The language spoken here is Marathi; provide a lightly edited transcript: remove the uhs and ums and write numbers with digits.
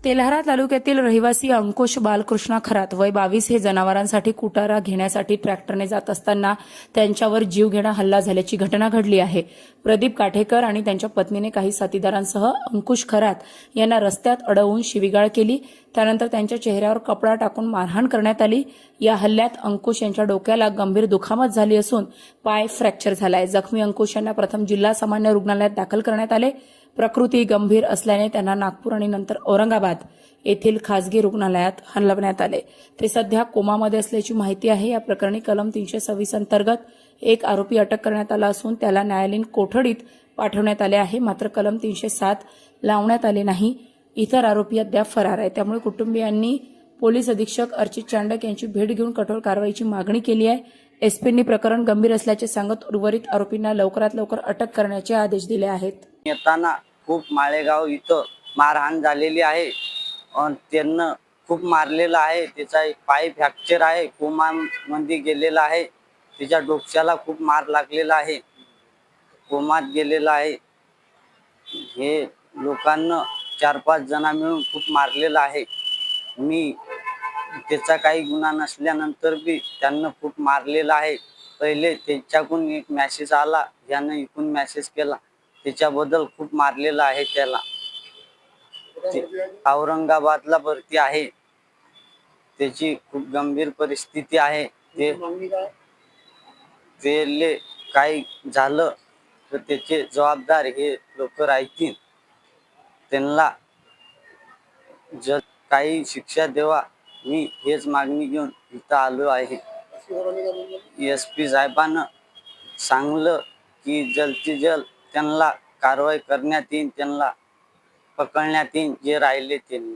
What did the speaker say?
तेल्हारा तालुक्यातील रहिवासी अंकुश बालकृष्ण खरात वय 22 हे जनावरांसाठी कुटारा घेण्यासाठी ट्रॅक्टरने जात असताना त्यांच्यावर जीवघेणा हल्ला झाल्याची घटना घडली आहे। प्रदीप काठेकर आणि त्यांच्या पत्नीने काही साथीदारांसह अंकुश खरात यांना रस्त्यात अडवून शिवीगाळ केली। त्यानंतर त्यांच्या चेहऱ्यावर कपडा टाकून मारहाण करण्यात आली। या हल्ल्यात अंकुश यांच्या डोक्याला गंभीर दुखापत झाली असून पाय फ्रॅक्चर झालाय। जखमी अंकुश यांना प्रथम जिल्हा सामान्य रुग्णालयात दाखल करण्यात आले। प्रकृती गंभीर असल्याने त्यांना नागपूर आणि नंतर औरंगाबाद येथील खासगी रुग्णालयात हलवण्यात आले। ते सध्या कोमामध्ये असल्याची माहिती आहे। या प्रकरणी कलम 326 अंतर्गत एक आरोपी अटक करण्यात आला असून त्याला न्यायालयीन कोठडीत पाठवण्यात आले आहे। मात्र कलम 307 लावण्यात आले नाही। इतर आरोपी अद्याप फरार आहेत। त्यामुळे कुटुंबियांनी पोलीस अधीक्षक अर्चित चांडक यांची भेट घेऊन कठोर कारवाईची मागणी केली आहे। एसपींनी प्रकरण गंभीर असल्याचे सांगत उर्वरित आरोपींना लवकरात लवकर अटक करण्याचे आदेश दिले आहेत। येताना खूप माळेगाव इथं मारहाण झालेली आहे आणि त्यांना खूप मारलेलं आहे। त्याचा पाय फ्रॅक्चर आहे, कोमामध्ये गेलेला आहे। त्याच्या डोक्याला खूप मार लागलेला आहे, कोमात गेलेला आहे। हे लोकांना 4-5 जण मिळून खूप मारलेलं आहे। मी त्याचा काही गुन्हा नसल्यानंतर बी त्यांना खूप मारलेलं आहे। पहिले त्यांच्याकडून एक मेसेज आला, यानं इकडून मेसेज केला, त्याच्याबद्दल खूप मारलेलं आहे त्याला। औरंगाबादला भरती आहे, त्याची खूप गंभीर परिस्थिती आहे। ते काही झालं तर त्याचे जबाबदार हे लोक राहतील। त्यांना जर काही शिक्षा देवा, मी हेच मागणी घेऊन इथं आलो आहे। एसपी साहेबांना सांगलं की जल्दी जल्द त्यांना कारवाई करण्यात येईल, त्यांना पकडण्यात येईल जे राहिले त्यांनी।